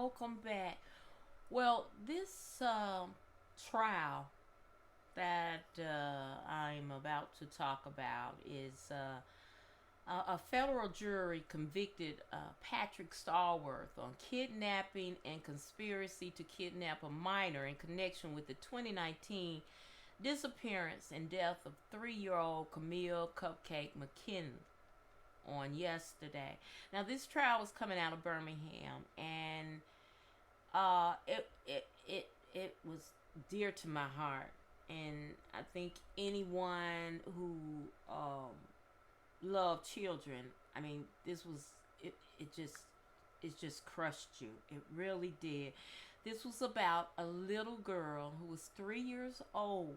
welcome back. Well, this trial that I'm about to talk about is a federal jury convicted Patrick Stallworth on kidnapping and conspiracy to kidnap a minor in connection with the 2019 disappearance and death of 3-year-old Kamille Cupcake Mckinney on yesterday. Now, this trial was coming out of Birmingham, and it was dear to my heart. And I think anyone who loved children, I mean, this was it just crushed you. It really did. This was about a little girl who was 3 years old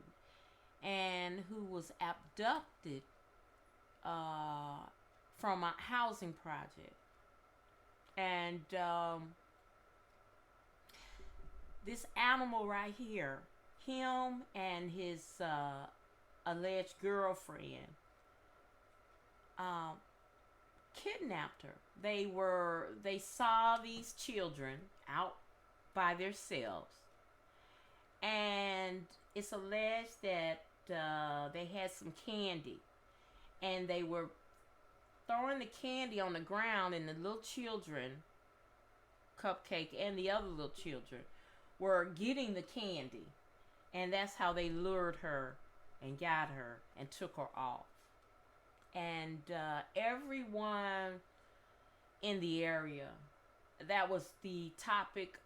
and who was abducted from a housing project. And this animal right here, him and his alleged girlfriend, um, kidnapped her. They saw these children out by themselves, and it's alleged that they had some candy, and they were throwing the candy on the ground, and the little children, Cupcake and the other little children, were getting the candy, and that's how they lured her and got her and took her off. And everyone in the area, that was the topic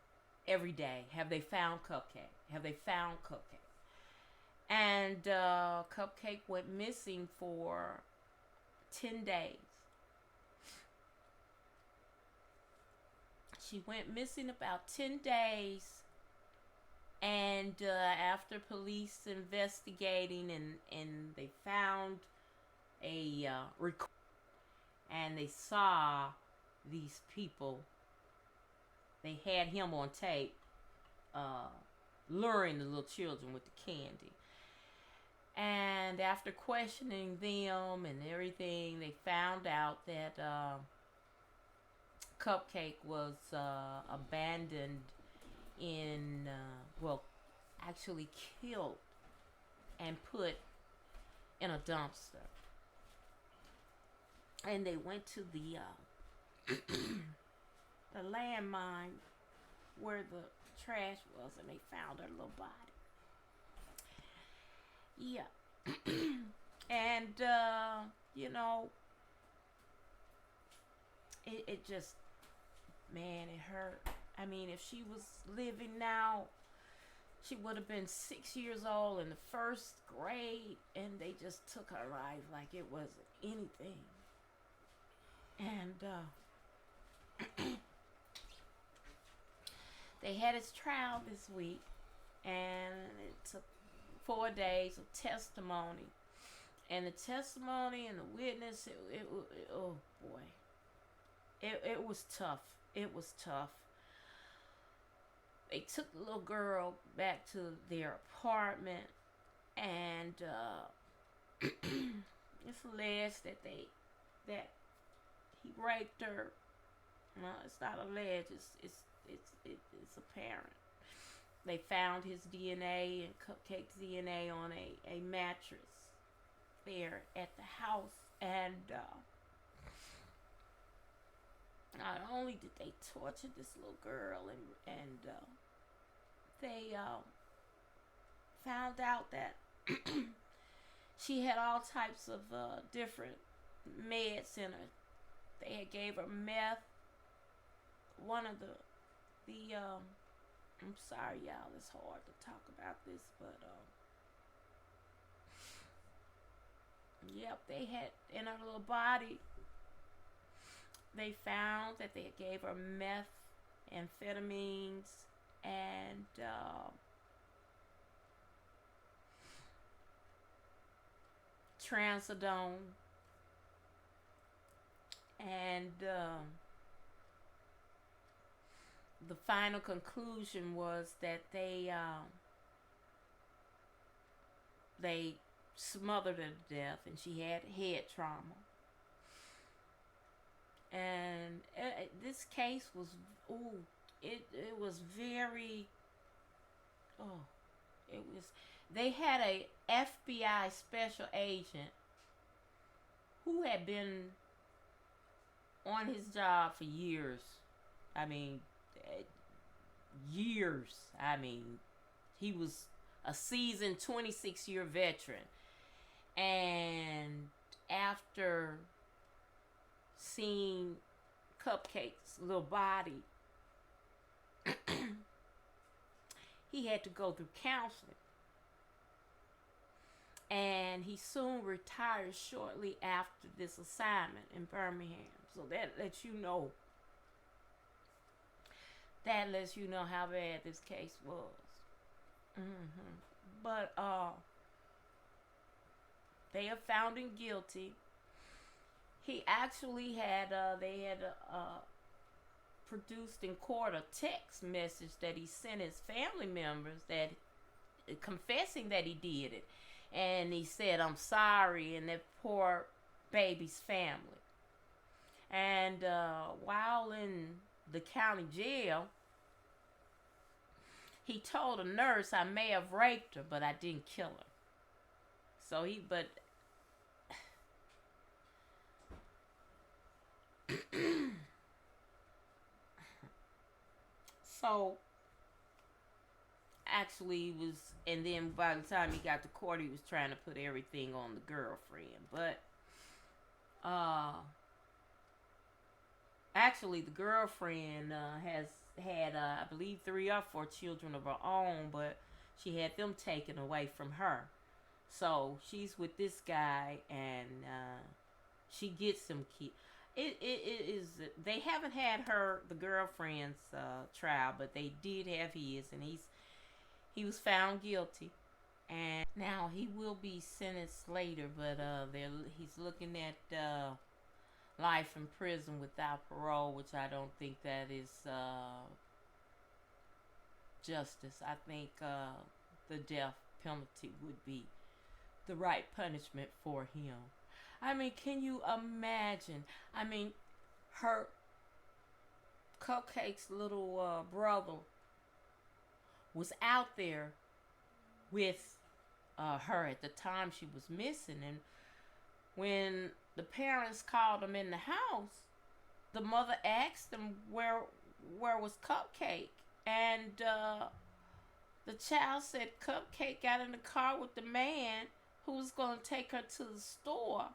every day. Have they found Cupcake? Have they found Cupcake? And Cupcake went missing for 10 days. She went missing about 10 days. And after police investigating, and they found a record, and they saw these people, they had him on tape luring the little children with the candy. And after questioning them and everything, they found out that Cupcake was abandoned in, well, actually killed and put in a dumpster. And they went to the the landmine where the trash was, and they found her little body. Yeah. And you know, it just, man, it hurt. I mean, if she was living now, she would have been 6 years old in the first grade, and they just took her life like it wasn't anything. And they had his trial this week, and it took 4 days of testimony. And the testimony and the witness, oh boy, it was tough. It was tough. They took the little girl back to their apartment, and it's alleged that he raped her. No, it's not alleged. It's apparent. They found his DNA and Cupcake's DNA on a mattress there at the house, and not only did they torture this little girl, and they found out that she had all types of different meds in her. They had gave her meth. One of the I'm sorry, y'all, it's hard to talk about this, but yep, they had in her little body, they found that they gave her methamphetamines and trazodone, and the final conclusion was that they smothered her to death, and she had head trauma. And this case was it was very, oh, it was, they had a FBI special agent who had been on his job for years. I mean, eh, years. I mean, he was a seasoned 26-year veteran. And after seeing Cupcake's little body, he had to go through counseling. And he soon retired shortly after this assignment in Birmingham. So that lets you know. That lets you know how bad this case was. But they have found him guilty. He actually had they had produced in court a text message that he sent his family members that confessing that he did it. And he said, "I'm sorry," and that poor baby's family. And while in the county jail, he told a nurse, "I may have raped her, but I didn't kill her." So so actually he was, and then by the time he got to court, he was trying to put everything on the girlfriend. But actually the girlfriend has had I believe 3 or 4 children of her own, but she had them taken away from her. So she's with this guy, and she gets some kids. It is, they haven't had the girlfriend's trial, but they did have his, and he was found guilty, and now he will be sentenced later. But he's looking at life in prison without parole, which I don't think that is justice. I think the death penalty would be the right punishment for him. I mean, can you imagine? I mean, her Cupcake's little brother was out there with her at the time she was missing, and when the parents called him in the house, the mother asked them where was Cupcake, and the child said Cupcake got in the car with the man who was going to take her to the store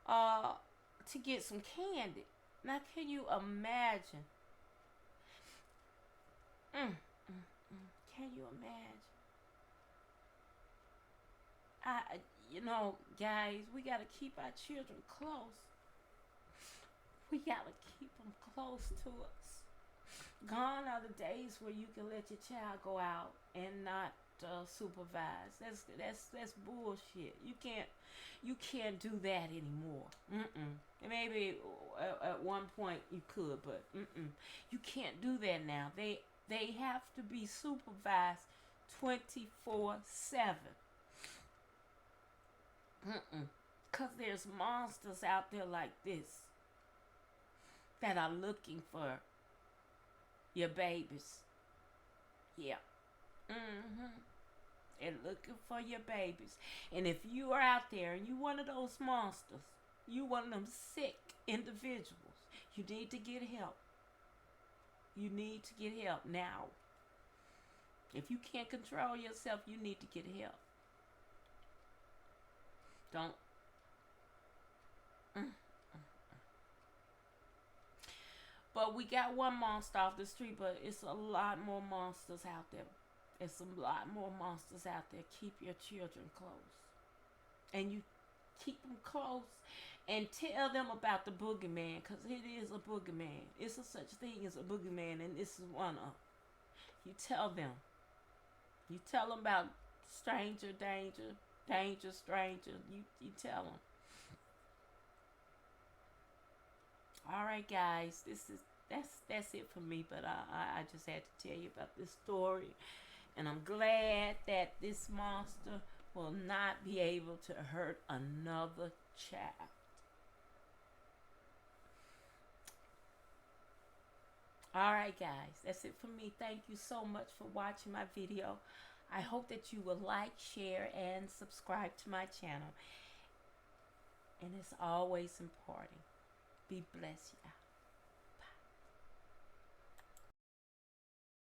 to get some candy. Now, can you imagine? Can you imagine? Guys, we got to keep our children close. We got to keep them close to us. Gone are the days where you can let your child go out and not supervise. That's bullshit. You can't do that anymore. Maybe at one point you could, but you can't do that now. They have to be supervised 24/7. 'Cause there's monsters out there like this that are looking for your babies. Yeah. And looking for your babies. And if you are out there and you one of those monsters, you one of them sick individuals, you need to get help. You need to get help now. If you can't control yourself, you need to get help. Don't. But we got one monster off the street, but it's a lot more monsters out there. There's a lot more monsters out there. Keep your children close. And you keep them close and tell them about the boogeyman, because it is a boogeyman. It's a such thing as a boogeyman, and this is one of. You tell them. You tell them about stranger danger, danger stranger. You tell them. All right, guys, that's it for me. But I just had to tell you about this story, and I'm glad that this monster will not be able to hurt another child. Alright guys, that's it for me. Thank you so much for watching my video. I hope that you will like, share, and subscribe to my channel. And it's always important. Be blessed, y'all.